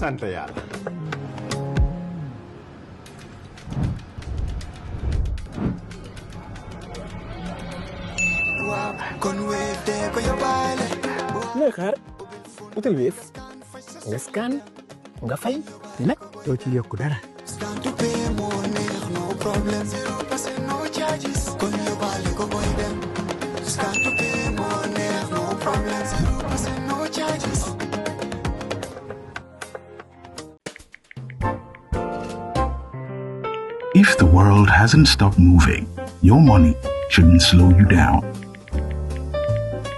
sant yàlla. looy xaar utal wéef nga scan nga fay te nag doo ci yokku dara. If the world hasn't stopped moving, your money shouldn't slow you down.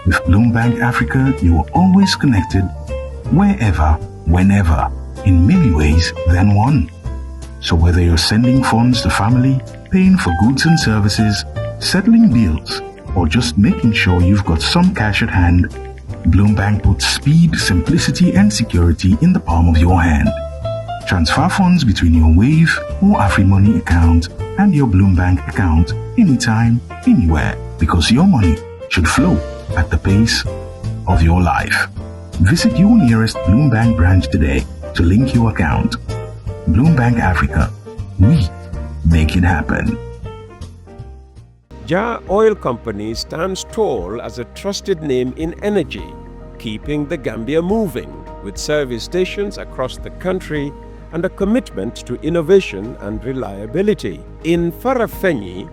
With Bloombank Africa, you are always connected, wherever, whenever, in many ways than one. So whether you're sending funds to family, paying for goods and services, settling bills, or just making sure you've got some cash at hand, Bloombank puts speed, simplicity, and security in the palm of your hand. Transfer funds between your Wave or AfriMoney account and your Bloombank account anytime, anywhere, because your money should flow at the pace of your life. Visit your nearest Bloombank branch today to link your account. Bloombank Africa. We make it happen. Jar Oil Company stands tall as a trusted name in energy, keeping the Gambia moving with service stations across the country and a commitment to innovation and reliability. In Farafenni,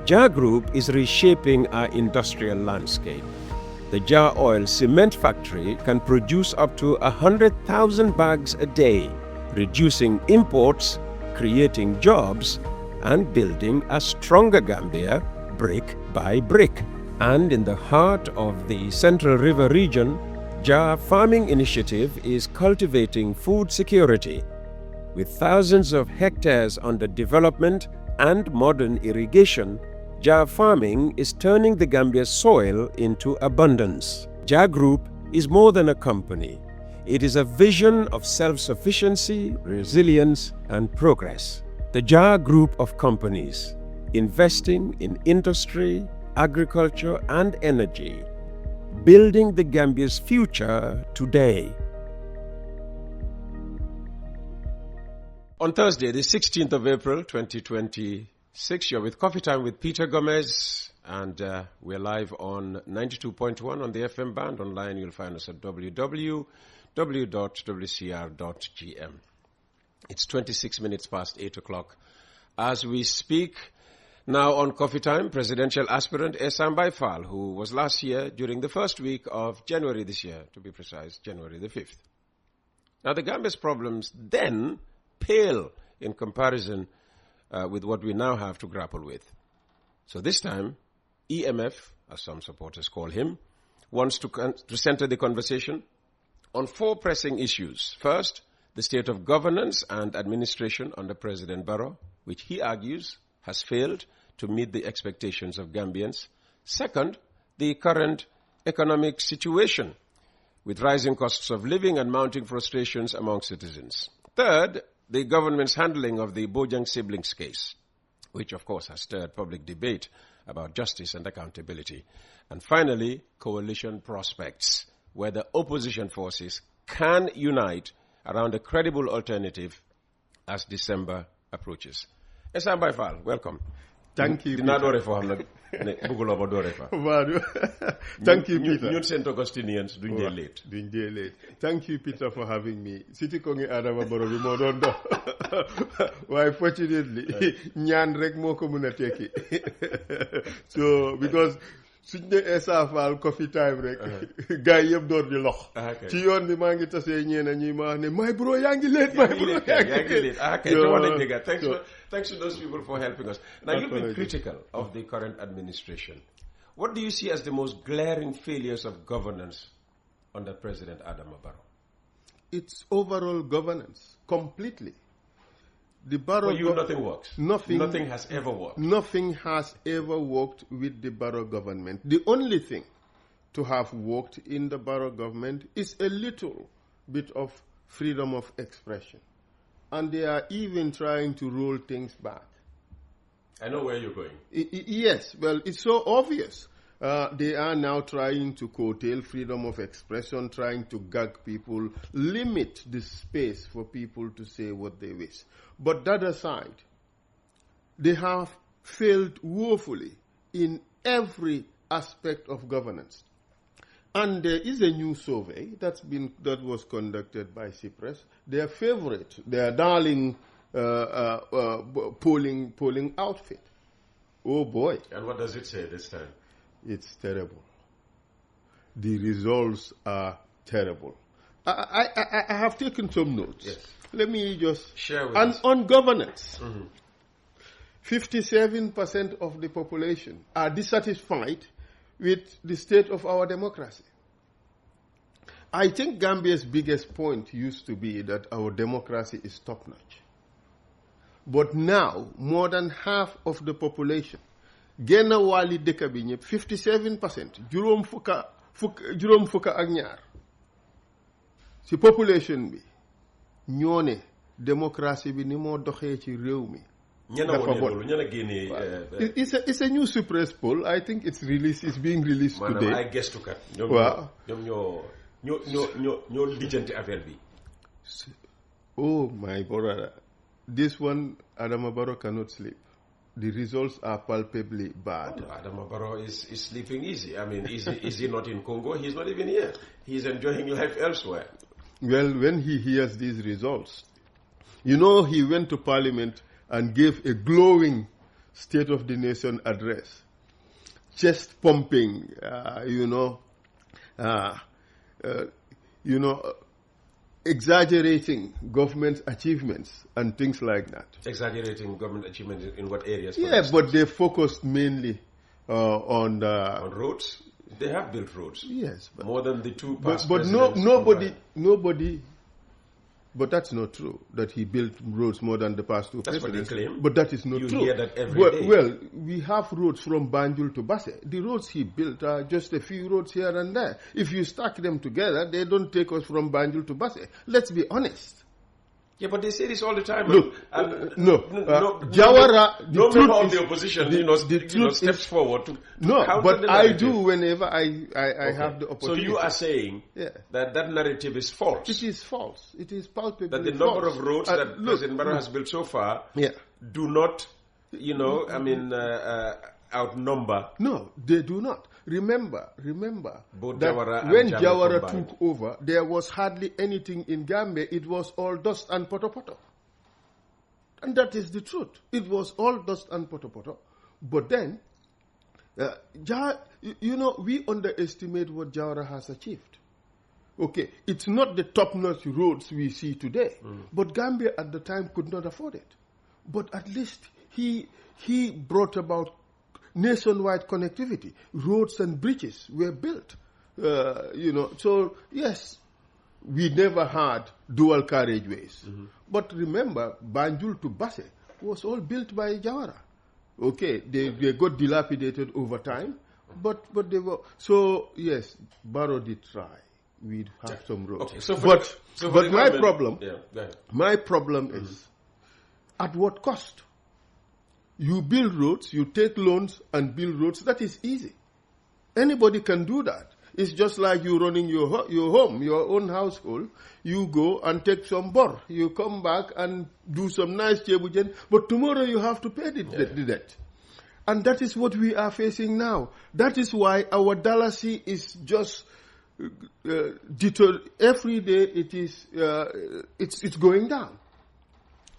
Jar Group is reshaping our industrial landscape. The Jar Oil Cement Factory can produce up to 100,000 bags a day, reducing imports, creating jobs, and building a stronger Gambia brick by brick. And in the heart of the Central River region, Jar Farming Initiative is cultivating food security. With thousands of hectares under development and modern irrigation, Jar Farming is turning the Gambia's soil into abundance. Jar Group is more than a company. It is a vision of self-sufficiency, resilience, and progress. The Jar Group of companies, investing in industry, agriculture, and energy, building the Gambia's future today. On Thursday, the 16th of April, 2026, you're with Coffee Time with Peter Gomez, and we're live on 92.1 on the FM band. Online, you'll find us at www.wcr.gm. It's 26 minutes past 8 o'clock as we speak. Now on Coffee Time, presidential aspirant Essa Faal, who was last year during the first week of January this year, to be precise, January the 5th. Now the Gambia's problems then pale in comparison with what we now have to grapple with. So this time, EMF, as some supporters call him, wants to center the conversation on four pressing issues. First, the state of governance and administration under President Barrow, which he argues has failed to meet the expectations of Gambians. Second, the current economic situation, with rising costs of living and mounting frustrations among citizens. Third, the government's handling of the Bojang siblings case, which of course has stirred public debate about justice and accountability. And finally, coalition prospects, where the opposition forces can unite around a credible alternative as December approaches. Essa Faal, welcome. Thank you, Peter. Thank you, Peter. Ñun St. Augustinians duñ dee late. Duñ dee late. Thank you, Peter, for having me. Siti ko ngi Adama Barrow bi moo doon dox. Waaye fortunately, ñaan rek moo ko mën a tekki. So, because suñ ne Essa Faal Coffee Time rek gars yi yëpp door di lox ci yoon bi maa ngi tasee ñeena ñuy ma wax ne my bro yaa ngi late yaa ngi late thanks to those people for helping us. Now you've been critical of the current administration. What do you see as the most glaring failures of governance under President Adama Barrow? It's overall governance completely. The Barrow For you, nothing works. Nothing has ever worked. Nothing has ever worked with the Barrow government. The only thing to have worked in the Barrow government is a little bit of freedom of expression. And they are even trying to roll things back. I know where you're going. Yes, well, it's so obvious. They are now trying to curtail freedom of expression, trying to gag people, limit the space for people to say what they wish. But that aside, they have failed woefully in every aspect of governance. And there is a new survey that was conducted by Cyprus. Their favorite, their darling polling outfit. Oh boy! And what does it say this time? It's terrible. The results are terrible. I have taken some notes. Yes. Let me just share with us. On governance, 57% of the population are dissatisfied with the state of our democracy. I think Gambia's biggest point used to be that our democracy is top-notch. But now, more than half of the population, genna wali dëkk bi ñëpp 57%, juróom fukka ak ñaar ci population bi ñoo ne démocratie bi ni moo doxee ci réew mi. It's a new Cyprus poll. I think it's being released today. I guess to cut. Oh my brother, this one Adama Barrow cannot sleep. The results are palpably bad. Oh, Adama Barrow is sleeping easy. I mean, is he not in Congo? He's not even here. He's enjoying life elsewhere. Well, when he hears these results, he went to Parliament and gave a glowing State of the Nation address, chest pumping, exaggerating government achievements and things like that. Exaggerating government achievements in what areas? Yeah, but they focused mainly on roads. They have built roads. Yes, but more than the two past but nobody. But that's not true, that he built roads more than the past two presidents. That's what they claim. But that is not true. You hear that every day. Well, we have roads from Banjul to Basse. The roads he built are just a few roads here and there. If you stack them together, they don't take us from Banjul to Basse. Let's be honest. Yeah, but they say this all the time. Look, Jawara, no member of the opposition, steps forward to counter the I do whenever I have the opportunity. So you are saying that narrative is false. It is false. It is palpably false. That the number of roads that President Barrow has built so far do not, outnumber. No, they do not. Remember both that Jawara when Jawara took over, there was hardly anything in Gambia. It was all dust and poto. And that is the truth. It was all dust and poto. But then, we underestimate what Jawara has achieved. Okay, it's not the top-notch roads we see today, but Gambia at the time could not afford it. But at least he brought about nationwide connectivity. Roads and bridges were built. So yes, we never had dual carriageways. But remember, Banjul to Basse was all built by Jawara. Okay, they got dilapidated over time, but they were. So yes, Barrow did try. We'd have some roads. Okay, but my problem is, at what cost? You build roads, you take loans and build roads. That is easy. Anybody can do that. It's just like you running your home, your own household. You go and take some bor. You come back and do some nice jebujen. But tomorrow you have to pay the debt. And that is what we are facing now. That is why our dalasi is just every day. It's going down.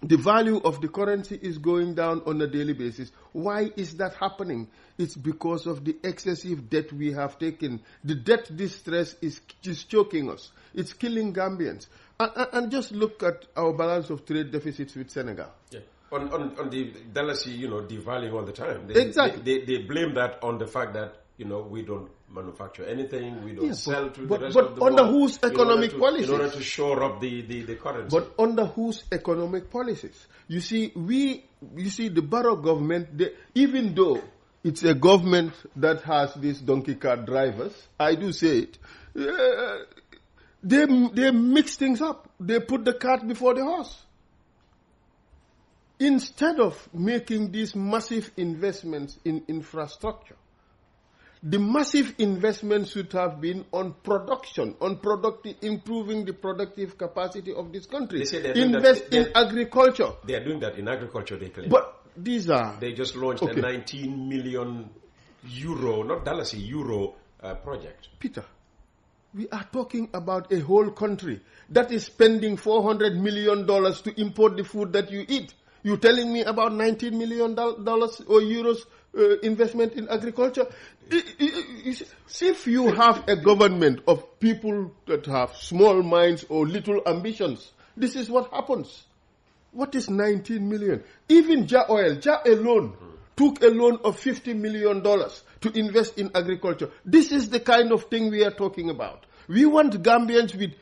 The value of the currency is going down on a daily basis. Why is that happening? It's because of the excessive debt we have taken. The debt distress is choking us. It's killing Gambians. And just look at our balance of trade deficits with Senegal. Yeah. On the dalasi, devaluing all the time. Exactly. They blame that on the fact that, we don't manufacture anything, we don't sell to the rest of the world. But under whose economic policies? In order to shore up the currency. But under whose economic policies? You see, the Barrow government, even though it's a government that has these donkey cart drivers, I do say it, they mix things up. They put the cart before the horse. Instead of making these massive investments in infrastructure, The massive investment should have been on production, on improving the productive capacity of this country. They say they're Invest in agriculture. They are doing that in agriculture, they claim. But these are... They just launched a 19 million euro, not dollars, euro project. Peter, we are talking about a whole country that is spending $400 million to import the food that you eat. You're telling me about $19 million or euros investment in agriculture? If you have a government of people that have small minds or little ambitions, this is what happens. What is 19 million? Even Ja alone took a loan of $50 million to invest in agriculture. This is the kind of thing we are talking about. We want Gambians with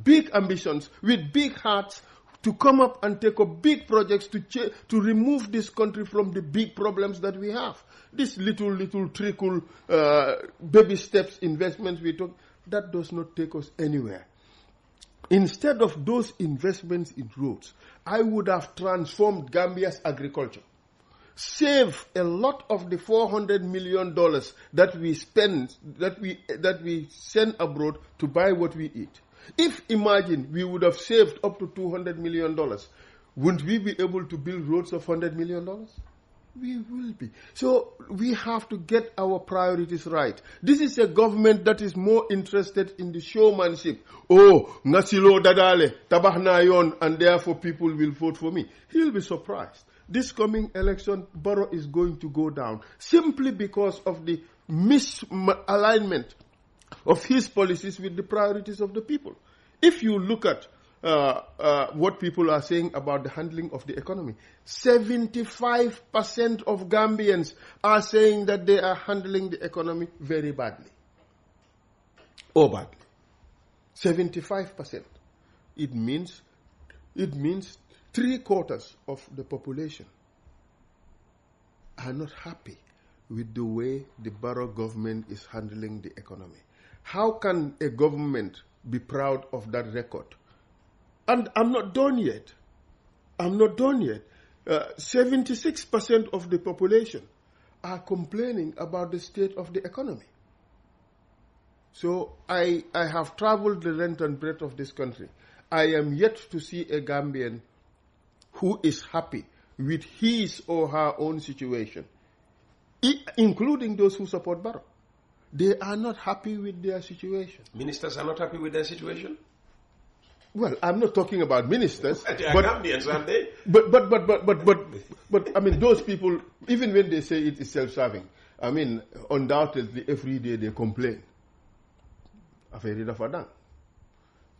big ambitions, with big hearts, to come up and take up big projects to remove this country from the big problems that we have. This little trickle, baby steps investments we talk, that does not take us anywhere. Instead of those investments in roads, I would have transformed Gambia's agriculture. Save a lot of the $400 million that we spend, that we send abroad to buy what we eat. If, imagine, we would have saved up to $200 million, wouldn't we be able to build roads of $100 million? We will be. So we have to get our priorities right. This is a government that is more interested in the showmanship. Oh, ngasilo dadale, tabahna yon, and therefore people will vote for me. He'll be surprised. This coming election, Barrow is going to go down simply because of the misalignment of his policies with the priorities of the people. If you look at what people are saying about the handling of the economy, 75% of Gambians are saying that they are handling the economy very badly. Or badly. 75%. It means 3/4 of the population are not happy with the way the Barrow government is handling the economy. How can a government be proud of that record? And I'm not done yet. 76% of the population are complaining about the state of the economy. So I have traveled the length and breadth of this country. I am yet to see a Gambian who is happy with his or her own situation, including those who support Barrow. They are not happy with their situation. Ministers are not happy with their situation? Well, I'm not talking about ministers. They are Gambians, aren't they? But I mean, those people, even when they say it is self-serving, I mean, undoubtedly every day they complain.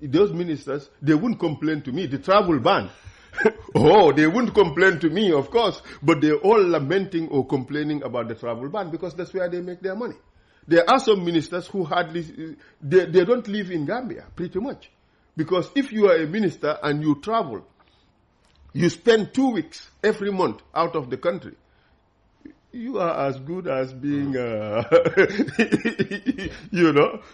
Those ministers, they wouldn't complain to me. The travel ban. They wouldn't complain to me, of course, but they're all lamenting or complaining about the travel ban because that's where they make their money. There are some ministers who hardly, they don't live in Gambia, pretty much. Because if you are a minister and you travel, you spend 2 weeks every month out of the country, you are as good as being,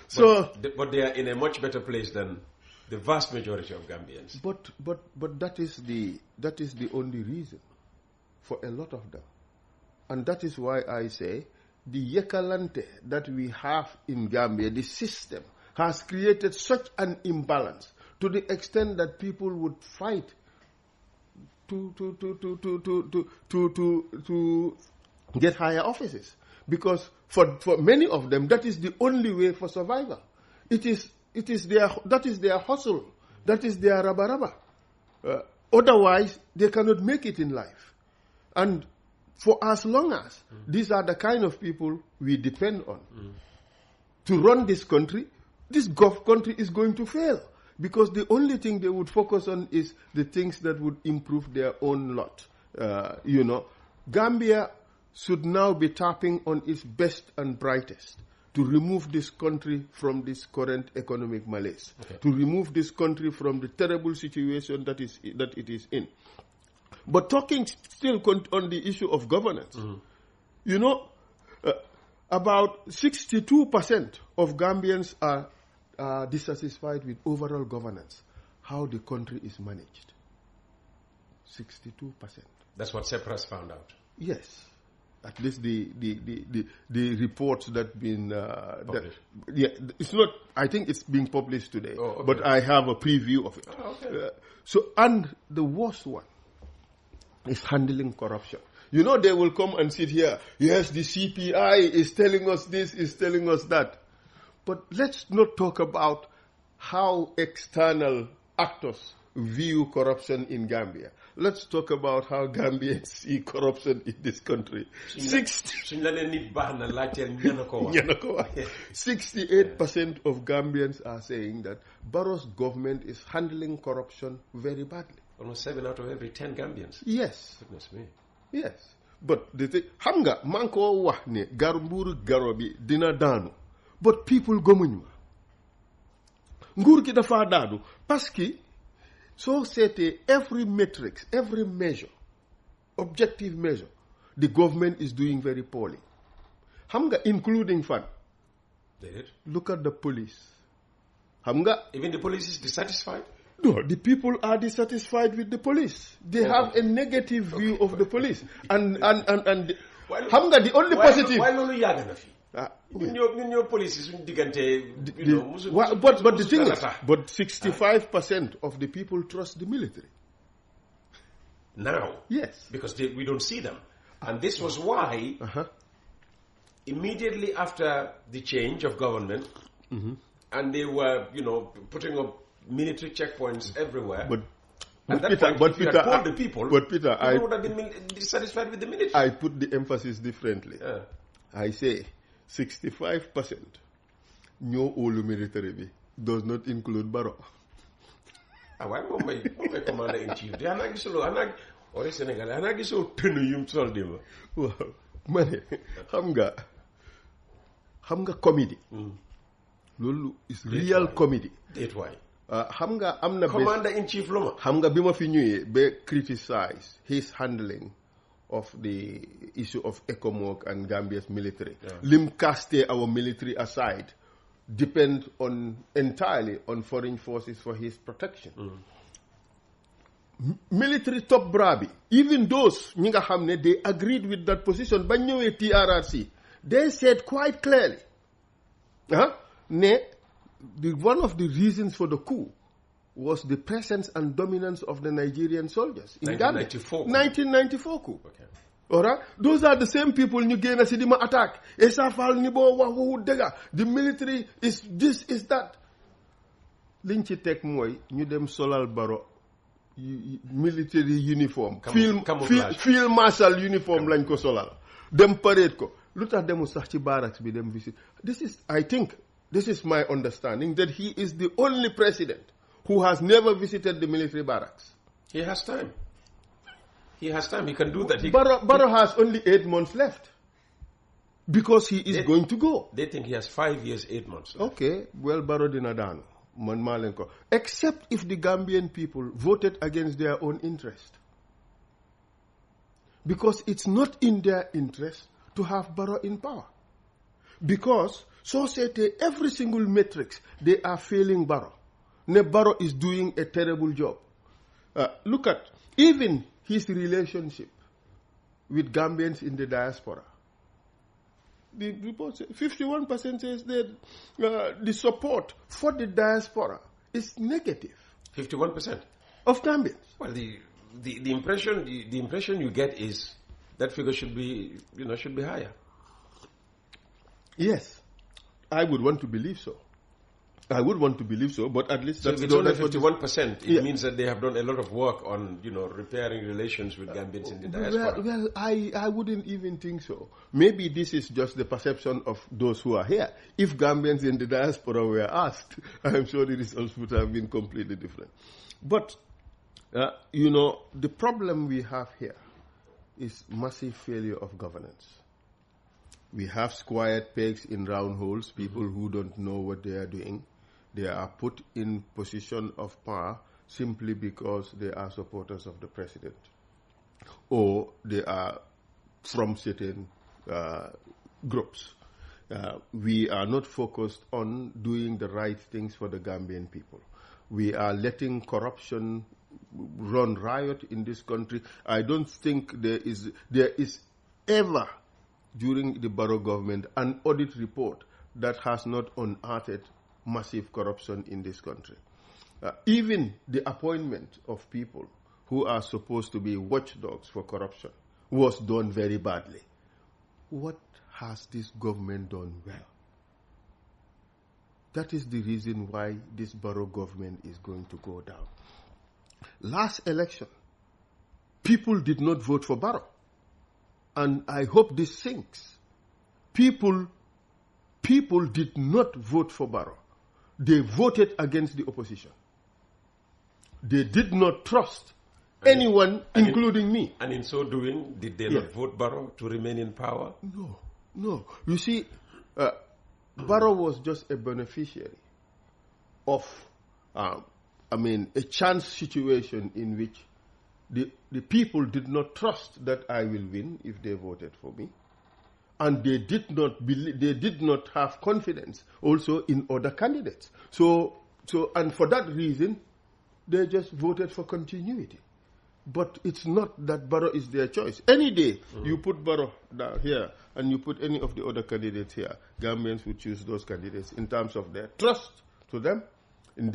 So, but they are in a much better place than the vast majority of Gambians. But that is the only reason for a lot of them. And that is why I say the yekalante that we have in Gambia, the system, has created such an imbalance to the extent that people would fight to get higher offices. Because for many of them, that is the only way for survival. That is their hustle. That is their raba. Otherwise, they cannot make it in life. And for as long as these are the kind of people we depend on to run this country, this country is going to fail. Because the only thing they would focus on is the things that would improve their own lot. Gambia should now be tapping on its best and brightest to remove this country from this current economic malaise, to remove this country from the terrible situation that it is in. But talking still on the issue of governance, about 62% of Gambians are dissatisfied with overall governance, how the country is managed. 62%. That's what Sepras found out. Yes. At least the reports that been it's not. I think it's being published today, but I have a preview of it. And the worst one is handling corruption. You know, they will come and sit here. Yes, the CPI is telling us this, is telling us that. But let's not talk about how external actors view corruption in Gambia. Let's talk about how Gambians see corruption in this country. 68% of Gambians are saying that Barrow's government is handling corruption very badly. Almost 7 out of every 10 Gambians. Yes. Goodness me. Yes. But the thing, hanga manko wax ne garburu garobi dina daanu. But people gomuñu. Nguur gi dafa daanu parce que so c'était every metrics, every measure, objective measure, the government is doing very poorly. Hamga, including fun. They did. Look at the police. Hamga. Even the police is dissatisfied? No, the people are dissatisfied with the police. They have a negative view of the police. And Hamga, the only positive. Why no yaganafi? Your police is digante. But the thing is, but 65% of the people trust the military. Now? Yes. Because we don't see them. And this was why, immediately after the change of government, and they were, putting up military checkpoints everywhere. But Peter, the people would have been dissatisfied with the military. I put the emphasis differently. I say 65% no olu military does not include Barrow. Why my commander in chief? They are not so or Senegal. I'm not so tunu yum soldier. Wow, money. Hamga comedy. Lulu is real comedy. That's why. Hamga amna commander in chief loma. Hamga bima fi ñué be criticize his handling of the issue of ECOMOG and Gambia's military. Lim caste our military aside depend entirely on foreign forces for his protection. Military top brabi, even those ñinga xamne they agreed with that position ba ñëwé TRRC, they said quite clearly one of the reasons for the coup was the presence and dominance of the Nigerian soldiers in Ghana. 1994 coup. Okay. Alright? Those are the same people you gain a Sidima attack. Essa Faal nibo wahu dega. The military is this, is that. Linchi tek moy, ñu dem solal Barrow military uniform. Field marshal uniform lañ ko solal. Dem parade ko. Lutax demu sax ci barracks bi dem visit. This is my understanding that he is the only president who has never visited the military barracks. He has time. He can do that. Barrow has only 8 months left. Because he is going to go. They think he has 5 years, 8 months left. Okay, well, Barrow dinadano. Except if the Gambian people voted against their own interest. Because it's not in their interest to have Barrow in power. Because society, every single metrics, they are failing Barrow. Barrow is doing a terrible job. Look at even his relationship with Gambians in the diaspora. The report says 51% says that the support for the diaspora is negative. 51% of Gambians. Well, the impression you get is that figure should be higher. Yes, I would want to believe so. But at least so if it's only 51%, it means that they have done a lot of work on, repairing relations with Gambians in the diaspora. Well, I wouldn't even think so. Maybe this is just the perception of those who are here. If Gambians in the diaspora were asked, I'm sure the results would have been completely different. But, the problem we have here is massive failure of governance. We have squared pegs in round holes, people who don't know what they are doing. They are put in position of power simply because they are supporters of the president. Or they are from certain groups. We are not focused on doing the right things for the Gambian people. We are letting corruption run riot in this country. I don't think there is ever during the Barrow government an audit report that has not unearthed massive corruption in this country. Even the appointment of people who are supposed to be watchdogs for corruption was done very badly. What has this government done well? That is the reason why this Barrow government is going to go down. Last election, people did not vote for Barrow. And I hope this sinks. People did not vote for Barrow. They voted against the opposition. They did not trust anyone, including me. And in so doing, did they not vote Barrow to remain in power? No. You see, Barrow was just a beneficiary of, a chance situation in which the people did not trust that I will win if they voted for me. And they did not have confidence also in other candidates. So and for that reason, they just voted for continuity. But it's not that Barrow is their choice. Any day you put Barrow down here and you put any of the other candidates here, Gambians would choose those candidates in terms of their trust to them, in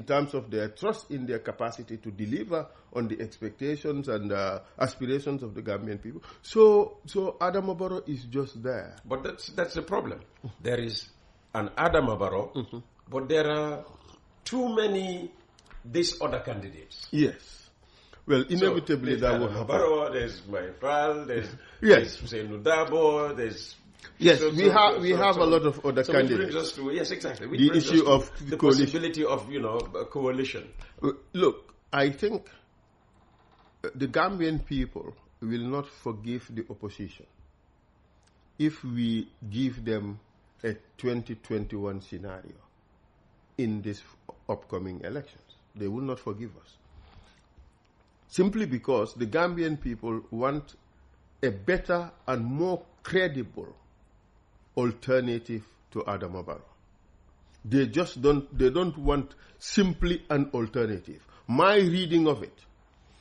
terms of their trust in their capacity to deliver on the expectations and aspirations of the Gambian people. So Adama Barrow is just there. But that's the problem. There is an Adama Barrow, but there are too many these other candidates. Yes. Well, inevitably that will happen. Barrow, there's Faal, there's Hussein Nudabo, there's... Yes, we have a lot of other candidates. Which brings us to, yes, exactly. Which the issue of the coalition. Possibility of, a coalition. Look, I think the Gambian people will not forgive the opposition if we give them a 2021 scenario in these upcoming elections. They will not forgive us. Simply because the Gambian people want a better and more credible alternative to Adama Barrow. They don't want simply an alternative. My reading of it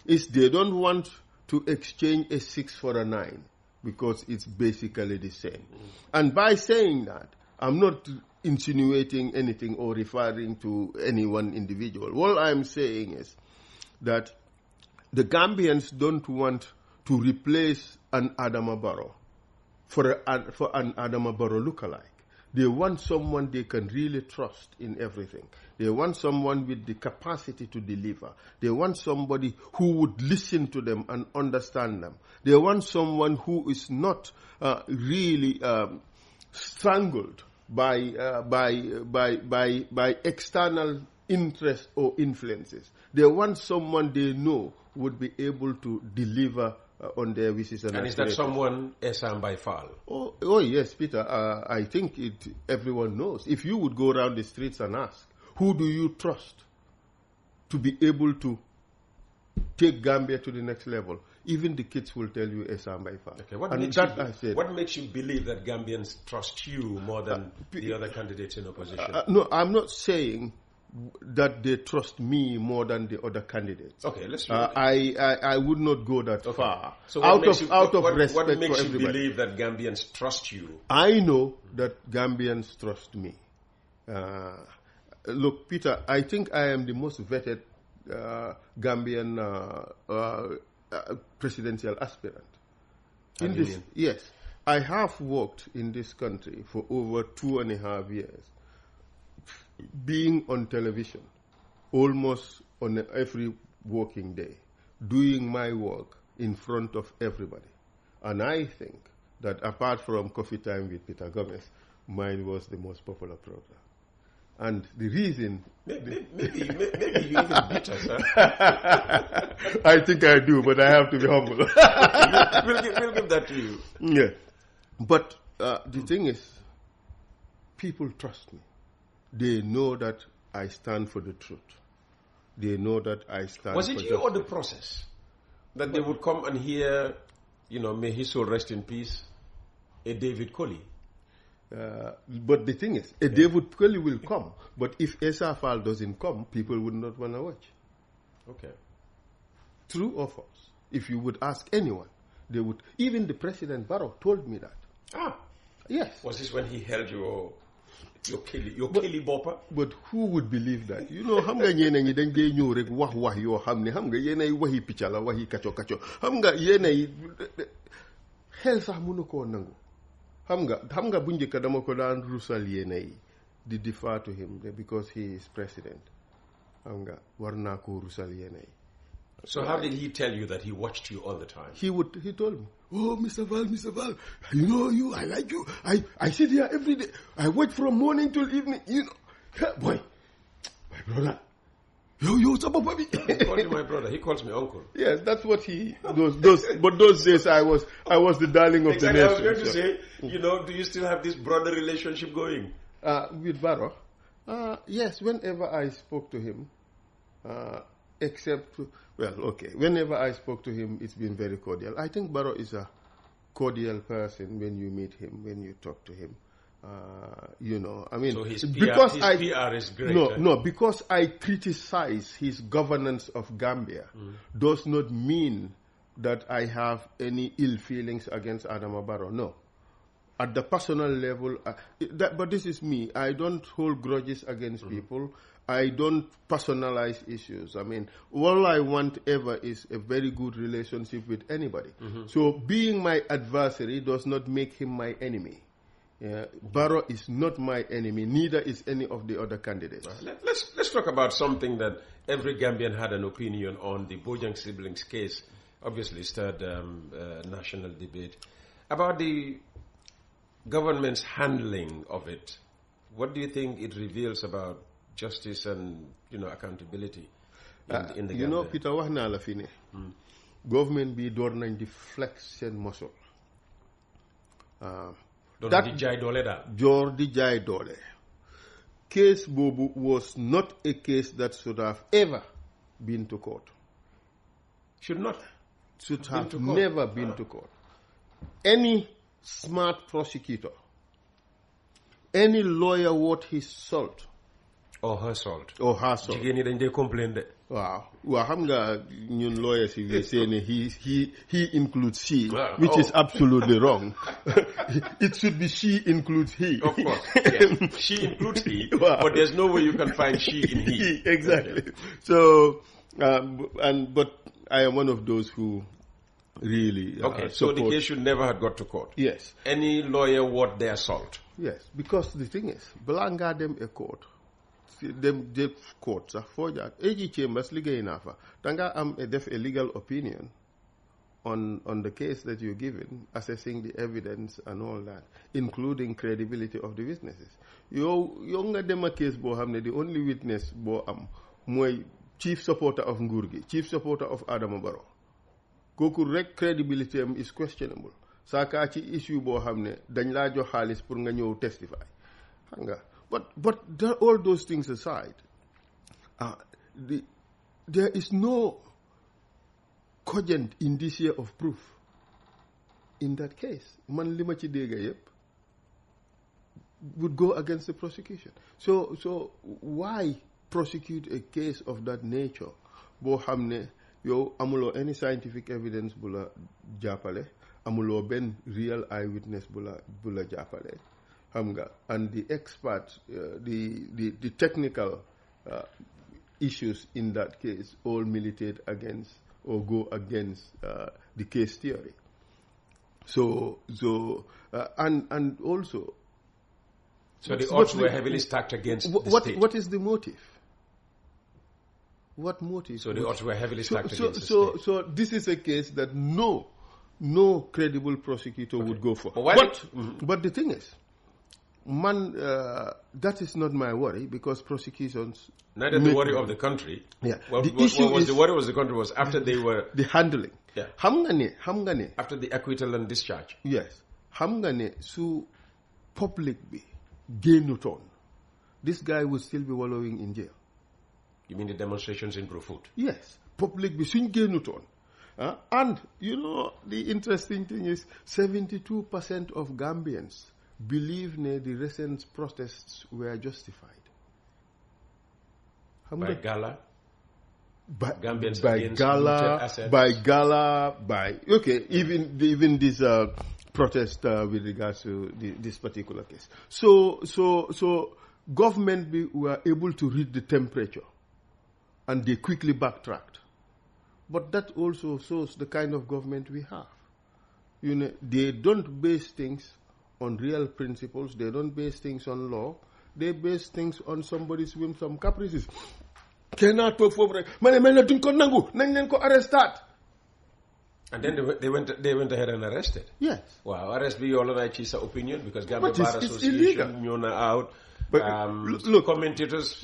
is they don't want to exchange a 6 for a 9 because it's basically the same. And by saying that, I'm not insinuating anything or referring to any one individual. All I'm saying is that the Gambians don't want to replace an Adama Barrow for an Adama Barrow lookalike. They want someone they can really trust in everything. They want someone with the capacity to deliver. They want somebody who would listen to them and understand them. They want someone who is not really strangled by external interest or influences. They want someone they know would be able to deliver on their wishes and is that someone Essa by Faal? Oh yes, Peter. I think everyone knows. If you would go around the streets and ask, who do you trust to be able to take Gambia to the next level? Even the kids will tell you Essa by Faal. Okay, what makes you believe that Gambians trust you more than the other candidates in opposition? No, I'm not saying that they trust me more than the other candidates. Okay, let's. I would not go that far. So out of respect what makes for you everybody. believe that Gambians trust you? I know that Gambians trust me. Look, Peter, I think I am the most vetted Gambian presidential aspirant. Yes, I have worked in this country for over 2.5 years. Being on television almost on every working day, doing my work in front of everybody. And I think that apart from Coffee Time with Peter Gomez, mine was the most popular program. And the reason... Maybe you even beat us, huh? I think I do, but I have to be humble. we'll give that to you. Yeah. But the thing is, people trust me. They know that I stand for the truth. They know that I stand for justice. Was it you or the process? That they would come and hear, may his soul rest in peace, a David Colley? But the thing is, a David Colley will come. But if Essa Faal doesn't come, people would not want to watch. Okay. True or false? If you would ask anyone, even the President Barrow told me that. Ah. Yes. Was this when he held your kili bopper? But who would believe that? You know, xam nga ñeneen ñi dañ dee ñëw rek wax yoo xam ne xam nga yéenay waxi picca la waxi kacco xam nga yéenay xel sax mënu koo nangu xam nga bu njëkk dama ko daan rusal yéenay di defer to him because he is president. Xam nga war naa koo rusal yéenay. So how did he tell you that he watched you all the time? He told me, "Oh, Mr. Val, you know you, I like you. I sit here every day. I watch from morning till evening. You know, boy, my brother. Yo, Sabababi." He called you my brother. He calls me uncle. Yes, that's what those days I was the darling of exactly, the nation. I was going to say, you know, do you still have this brother relationship going? With Barrow? Yes, whenever I spoke to him, whenever I spoke to him, it's been very cordial. I think Barrow is a cordial person when you meet him, when you talk to him. You know, I mean, so his PR is great. No, because I criticize his governance of Gambia does not mean that I have any ill feelings against Adama Barrow. No. At the personal level, but this is me. I don't hold grudges against people. I don't personalize issues. I mean, all I want ever is a very good relationship with anybody. So being my adversary does not make him my enemy. Barrow is not my enemy, neither is any of the other candidates. Let's talk about something that every Gambian had an opinion on, the Bojang siblings case. Obviously stirred national debate. About the government's handling of it, what do you think it reveals about justice and, you know, accountability in the Gambia? You know, Peter, wax naa la fi ne government bi door nañ di flex seen muscle. Di jaay doole daal. Door di jaay doole. Case boobu was not a case that should have ever been to court. Should have never been to court. Any smart prosecutor, any lawyer worth his salt, or her salt. Jigéen ñi dañ dee complain de. Waaw xam nga ñun lawyers yi say ne he includes she, which is absolutely wrong. It should be she includes he. Of course, yes. She includes he, but there's no way you can find she in he. Exactly. So, but I am one of those who really so the case should never have got to court. Yes. Any lawyer worth their salt. Yes, because the thing is, balanga dem a court. Dem court sax foo jaar AG Chambers liggéey naa fa danga am def a legal opinion on the case that you're given, assessing the evidence and all that, including credibility of the witnesses. yow nga dem a case boo xam ne the only witness boo am mooy chief supporter of nguur gi, chief supporter of Adama Barrow. Kooku rek credibility am is questionable. Saaka ci issue boo xam ne dañ laa jox xaalis pour nga ñëw testify. Xam nga. But all those things aside, there is no cogent indicia of proof in that case. Man li ma ci dégga yépp would go against the prosecution. So why prosecute a case of that nature boo xam ne yow amuloo any scientific evidence bu la jàppale, amuloo benn real eyewitness bu la jàppale. And the experts, the technical issues in that case all militate against or go against the case theory. And also, so the odds were heavily stacked against the state. What is the motive? What motive? So the odds were heavily stacked against the state. So this is a case that no credible prosecutor would go for. But the thing is, that is not my worry, because prosecutions... Neither the worry of the country. Yeah. The worry of the country was after they were... The handling. Yeah. Xam nga ne. After the acquittal and discharge. Yes. Xam nga ne su public bi génnutoon, this guy would still be wallowing in jail. You mean the demonstrations in Brufut? Yes. Public bi suñ génnutoon. And, you know, the interesting thing is 72% of Gambians believe the recent protests were justified. By Gala? Gambians by against gala, looted assets. Even this protest with regards to this particular case. So government were able to read the temperature, and they quickly backtracked. But that also shows the kind of government we have. They don't base things on real principles. They don't base things on law. They base things on somebody's whim, some caprices. Cannot talk for arrestat. And then they went ahead and arrested. Yes. Wow, arrest be all of Chi's opinion because Gambia But Bar it's Association Nyona out. But look, commentators,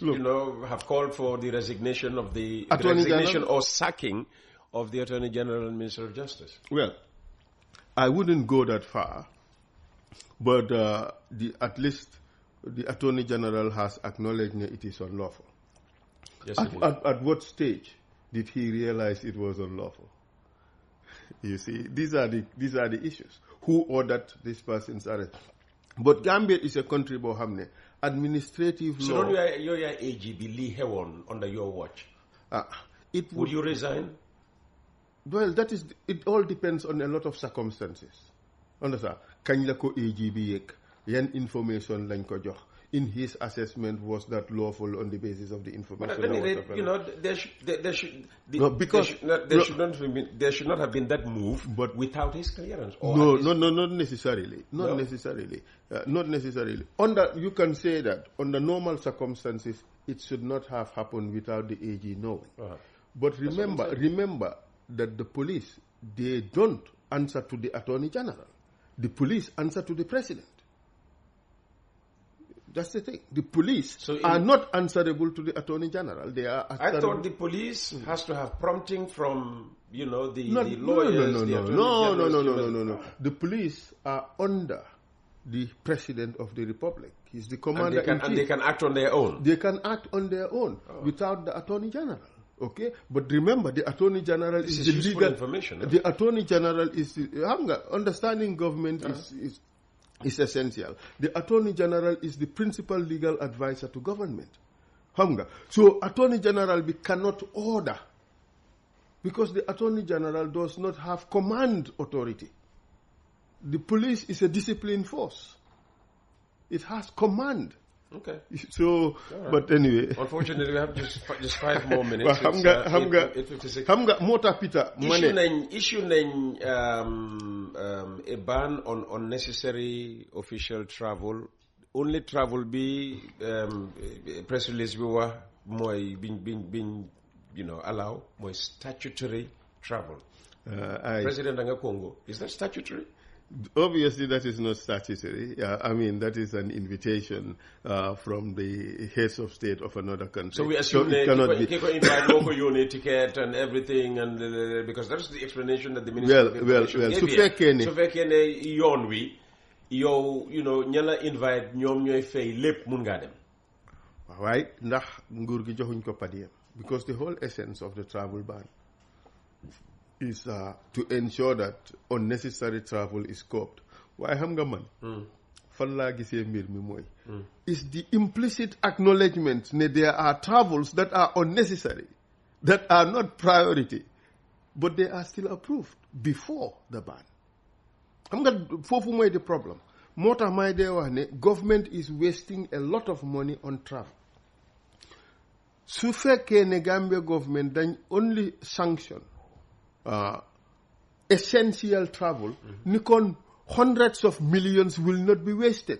have called for the resignation of the Attorney General or sacking of the Attorney General and Minister of Justice. Well, I wouldn't go that far, but at least the Attorney General has acknowledged that it is unlawful. Yes, At what stage did he realize it was unlawful? You see, these are the issues. Who ordered this person's arrest? But Gambia is a country, Bohamne. Administrative law. So your AGB Lee Hewon under your watch. Would you resign? Well, it all depends on a lot of circumstances. Understand? Kañ la ko AGB yek, yan information lañ ko jox. In his assessment, was that lawful on the basis of the information? There should not have been that move, but without his clearance. No, not necessarily. Not necessarily. You can say that under normal circumstances, it should not have happened without the AG knowing. But remember that the police, they don't answer to the Attorney General. The police answer to the President. That's the thing. The police are not answerable to the Attorney General. They are. I thought the police has to have prompting from the lawyers. No. The police are under the President of the Republic. He's the commander in chief. And they can act on their own. They can act on their own without the Attorney General. Okay, but remember, the Attorney General is the legal information. The Attorney General is understanding government is essential. The Attorney General is the principal legal advisor to government. So Attorney General cannot order because the Attorney General does not have command authority. The police is a disciplined force. It has command. Okay. So, but anyway. Unfortunately, we have just 5 more minutes. Mota Peter. Issue a ban on unnecessary official travel. Only travel be press release we were more being allow more statutory travel. President Anga Congo, is that statutory? Obviously, that is not statutory. That is an invitation from the heads of state of another country. So we assume they invite local unit ticket and everything, and because that's the explanation that the Minister of Information gave here. So fekene yon wi, nyala invite nyom nyoy fay lepp mun nga dem. Right? Ndax nguur gi joxuñ ko padiyam, because the whole essence of the travel ban is to ensure that unnecessary travel is stopped. Why xam nga man? Fan laa gisee mbir mi mooy. Is the implicit acknowledgement that there are travels that are unnecessary, that are not priority, but they are still approved before the ban. Xam nga foofu mooy the problem. Moo tax may dee wax ne government is wasting a lot of money on travel. Su fekkee ne Gambia government dañ only sanction essential travel, Nikon hundreds of millions will not be wasted.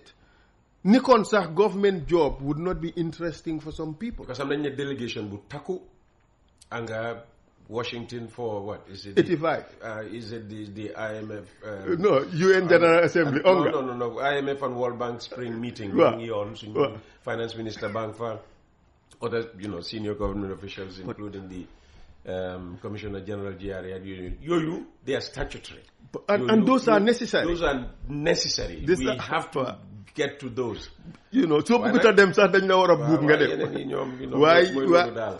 Nikon sah government job would not be interesting for some people. Because I'm in a delegation with Taku Anga Washington for what? Is it 85? Is it the IMF? No, UN General Assembly. No. IMF and World Bank spring meeting. Finance Minister Bank for other senior government officials, including the Commissioner General GRA Union. They are statutory. And those are necessary. Those are necessary. We have to get to those. So people them say they know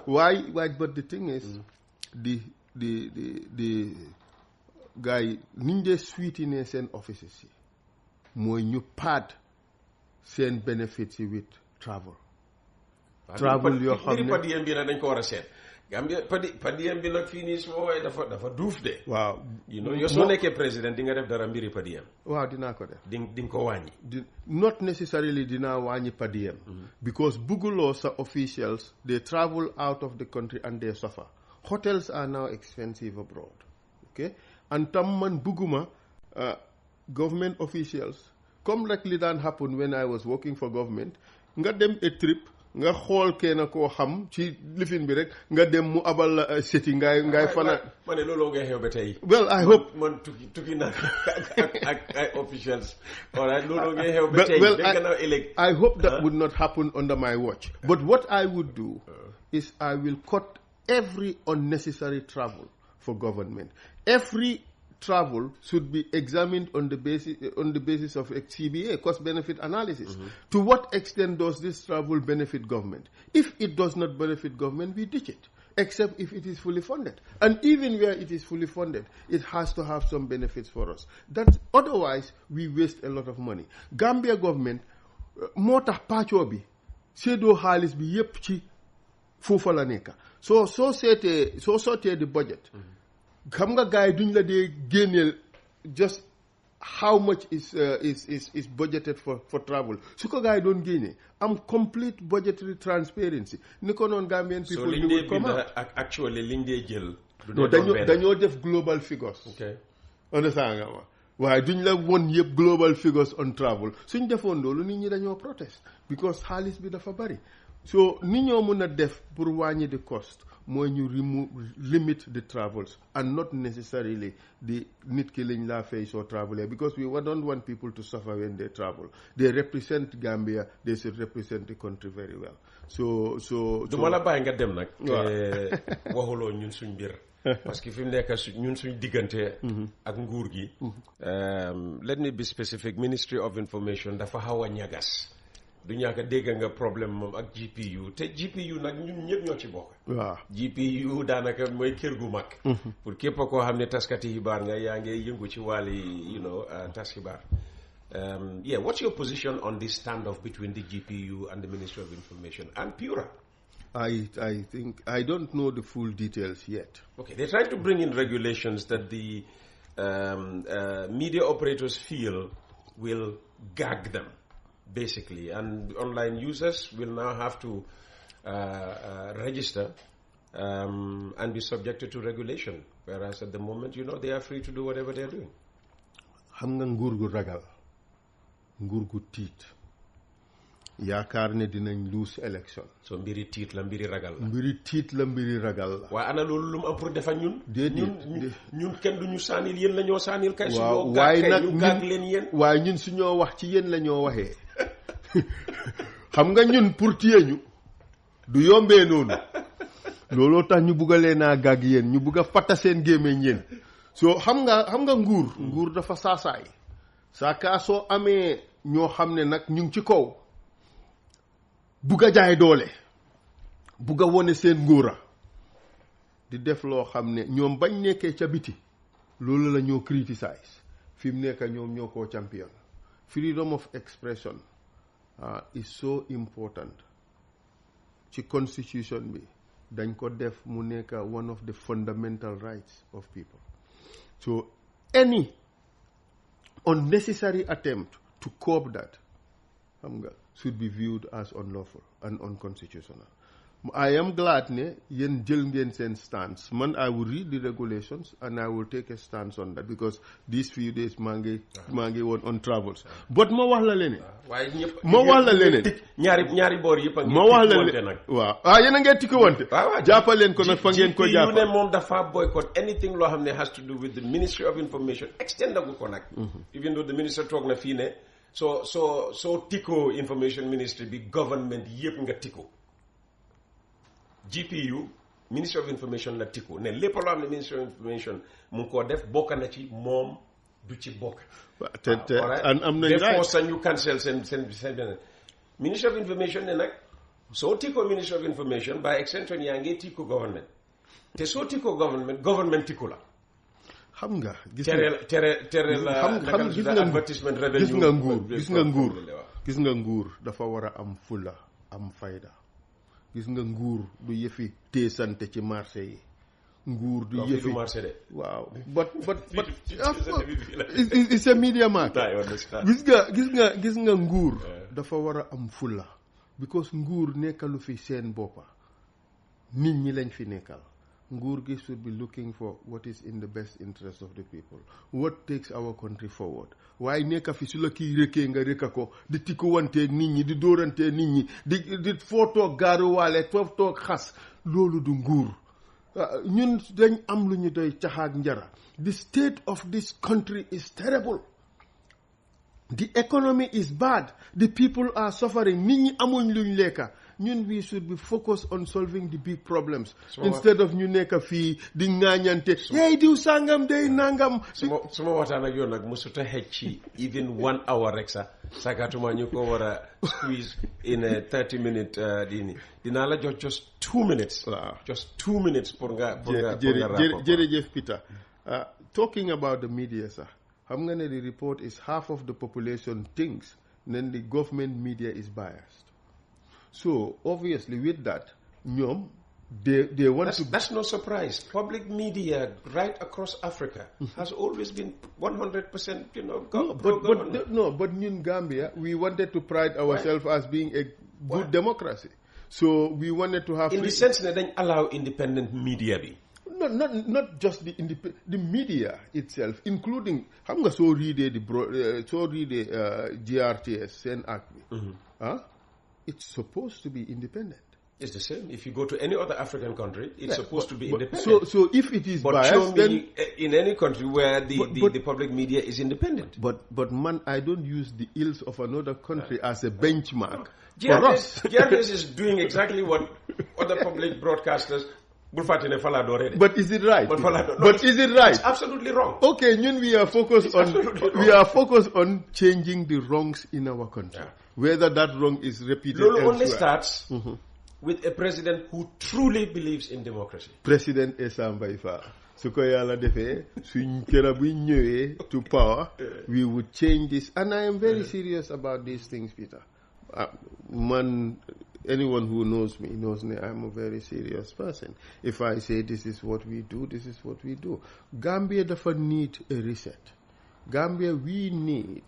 why? But the thing is, the guy ninja sweetness and offices more you pad send benefits with travel. Travel your Gambia padiem bi nag fii nii su ma waxee dafa duuf de. waaw yow soo nekkee président di nga def dara mbiri padiem. waaw dinaa ko def. di nga ko wàññi. Not necessarily dinaa wàññi padiem. Because bugguloo sa officials they travel out of the country and they suffer. Hotels are now expensive abroad. Okay, and tam man bugguma government officials comme like li daan happen when I was working for government nga dem a trip. nga xool kenn koo xam ci lifin bi rek nga dem mu abal la seti ngay fana ma ne looloo ngay xew ba tey. well I hope man tukki naa ak ay officials. all right looloo ngay xew ba tey. well I hope that would not happen under my watch. But what I would do is I will cut every unnecessary travel for government. Every travel should be examined on the basis of a CBA, cost benefit analysis. To what extent does this travel benefit government? If it does not benefit government, we ditch it, except if it is fully funded. And even where it is fully funded, it has to have some benefits for us. Otherwise, we waste a lot of money. Gambia government, moo tax pàccoo bi séddoo xaalis bi yépp ci foofa la nekk. soo sottee the budget. xam nga gars yi duñ la dee génneel just how much is budgeted for travel su ko gars yi doon génnee am complete budgetary transparency ni ko noon Gambian people. so liñ dee bind ak actually liñ dee jël. dañoo def global figures. ok understand nga ma waaye duñ la won yëpp global figures on travel suñ defoon loolu nit ñi dañoo protest because xaalis bi dafa bari. so ni ñoo mën a def pour wàññi the cost mooy ñu limit the travels and not necessarily the nit ki lañ laa fay soo traveler because we don't want people to suffer when they travel. They represent Gambia, they should represent the country very well. so du ma la bàyyi nga dem nag. waxuloo ñun suñ mbir. parce que fi mu nekk ñun suñ diggante. ak nguur gi. let me be specific. Ministry of Information dafa xaw a ñagas. du ñàkk dégg nga problème moom ak GPU te GPU nag ñun ñëpp ñoo ci bokk. waaw GPU daanaka mooy kër gu mag. pour képp koo xam ne taskati xibaar nga yaa ngi yëngu ci wàlli tas xibaar. What's your position on this standoff between the GPU and the Ministry of Information and PURA? I think I don't know the full details yet. Okay, they're trying to bring in regulations that the media operators feel will gag them. Basically, and online users will now have to register and be subjected to regulation, whereas at the moment, they are free to do whatever they are doing. xam nga nguur gu ragal nguur gu tiit yaakaar ne dinañ lose election. so mbiri tiit la mbiri ragal la. mbiri tiit la mbiri ragal la. waaye ana loolu lu mu am pour defa ñun. ñun kenn du ñu saanil yéen la ñoo saanil. kay waaw waaye nag ñu gaag leen yéen. waaye ñun suñoo wax ci yéen la ñoo waxee. xam nga ñun pour téye ñu du yombee noonu looloo tax ñu bugg a leen a gàgg yéen ñu bugg a fatta seen gémmiñ yéen soo xam nga nguur dafa saasaay saa soo amee ñoo xam ne nag ñu ngi ci kaw bugg a jaay doole bugg a wone seen nguura di def loo xam ne ñoom bañ nekkee ca biti loolu la ñoo criticize fi mu nekk ñoom ñoo koo champion. Freedom of expression is so important ci constitution bi dañ ko def mu nekk one of the fundamental rights of people. So any unnecessary attempt to curb that should be viewed as unlawful and unconstitutional. I am glad ne yen jël ngeen seen stance. Man, I will read the regulations and I will take a stance on that because these few days maa ngi woon on travels. But ma wax la leneen. ma wax la leneen. ñaari boor yëpp a ngi ma wax la leneen nag. waaw yéen a ngeen tikki wante. jàppaleen ko nag fa ngeen ko jàpp. ne moom dafa boycott anything loo xam ne has to do with the Ministry of Information extendagu ko nag. Even though the minister toog na fii ne so tikko information ministry bi government yëpp nga tikko. GPU Ministry of Information la tikku ne lépp loo xam ne Ministry of Information mu ngi koo def bokk na ci moom du ci bokk. te am nañ therefore sañ ñu cancel seen Ministry of Information ne nag soo tikkoo Ministry of Information by extension yaa ngi tikku government te soo tikkoo government tikku la. xam nga gis nga advertisement revenue gis nga nguur dafa war a am fulla am fayda. gis nga nguur du yëfi teesante ci marché yi nguur du yëfi waaw but it's a media market gis nga nguur dafa war a am fulla because nguur nekkalu fi seen boppa nit ñi lañ fi nekkal nguur gi should be looking for what is in the best interest of the people what takes our country forward waaye nekka fi su la kii rëkkee nga rëkka ko di tikkuwanteeg nit ñi di dóorantee nit ñi di foo toog gaaruwaale foo toog xas loolu du nguur ñun dañ am lu ñu doy caxaak njara the state of this country is terrible the economy is bad the people are suffering nit ñi amuñ luñ lekka ñun we should be focused on solving the big problems instead of ñu nekk fii di ŋaañante hey diw sangam day nangam suma waxtaan ak yow nag musuta xëj ci even 1 hour rek sax sagatuma ñu ko war a squeeze in a 30-minute dinaa la jox just 2 minutes just 2 minutes pour nga jërëjëf Peter talking about the media sax xam nga ne the report is half of the population thinks then the government media is biased. So obviously with that, they want to. That's no surprise. Public media right across Africa has always been 100%, but in Gambia, we wanted to pride ourselves as being a good democracy. So we wanted to have. In the sense that they allow independent media be. Not just the media itself, including. I'm going to read the GRTS and ACME. It's supposed to be independent. It's the same. If you go to any other African country, it's supposed to be independent. So if it is biased, show me in any country where the public media is independent. But man, I don't use the ills of another country as a benchmark for us. GRTS is doing exactly what other public broadcasters. But is it right? But is it right? It's absolutely wrong. Okay, we are focused on changing the wrongs in our country. Yeah. Whether that wrong is repeated elsewhere. Only starts with a president who truly believes in democracy. President Essa Faal. Su ko yàlla defee suñ kera bu ñëwee to power, we would change this. And I am very serious about these things, Peter. Anyone who knows me knows me. I'm a very serious person. If I say this is what we do, this is what we do. Gambia doesn't need a reset. Gambia, we need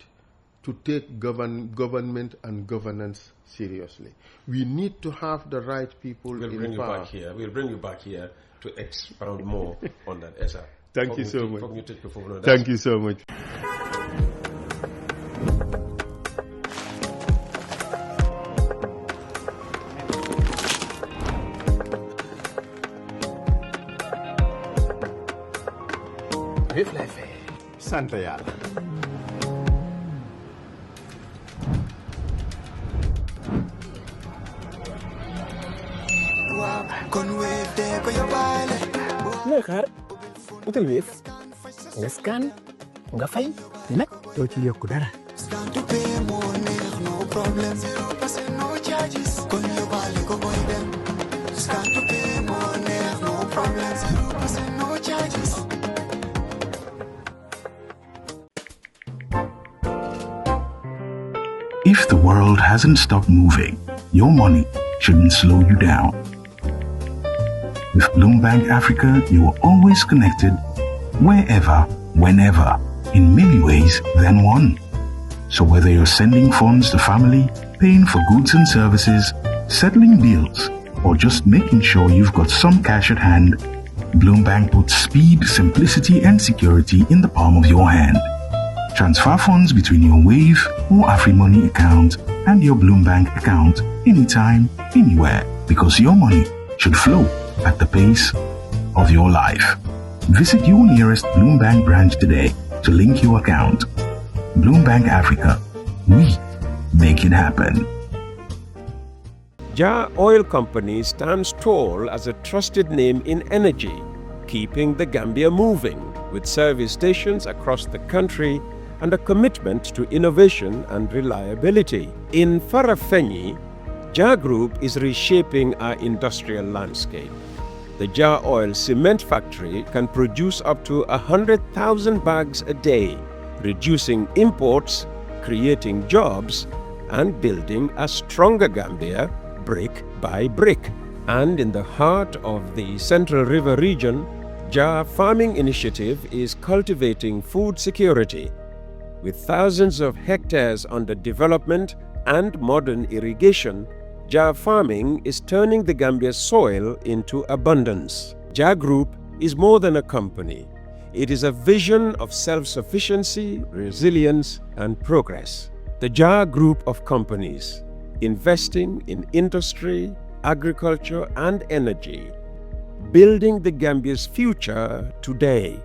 to take government and governance seriously. We need to have the right people in power. We'll bring you back here to expound more on that. Essa. Thank you so much. Thank you so much. Sant yàlla. looy xaar utal Wave nga scan nga fay te nag doo ci yokku dara. If the world hasn't stopped moving, your money shouldn't slow you down. With Bloombank Africa, you are always connected, wherever, whenever, in many ways than one. So whether you're sending funds to family, paying for goods and services, settling bills, or just making sure you've got some cash at hand, Bloombank puts speed, simplicity, and security in the palm of your hand. Transfer funds between your Wave or AfriMoney account and your Bloombank account anytime, anywhere, because your money should flow at the pace of your life. Visit your nearest Bloombank branch today to link your account. Bloombank Africa. We make it happen. Jar Oil Company stands tall as a trusted name in energy, keeping the Gambia moving with service stations across the country and a commitment to innovation and reliability. In Farafenni, Jar Group is reshaping our industrial landscape. The Jar Oil Cement Factory can produce up to 100,000 bags a day, reducing imports, creating jobs, and building a stronger Gambia brick by brick. And in the heart of the Central River region, Jar Farming Initiative is cultivating food security. With thousands of hectares under development and modern irrigation, Jar Farming is turning the Gambia's soil into abundance. Jar Group is more than a company. It is a vision of self-sufficiency, resilience, and progress. The Jar Group of companies, investing in industry, agriculture, and energy, building the Gambia's future today.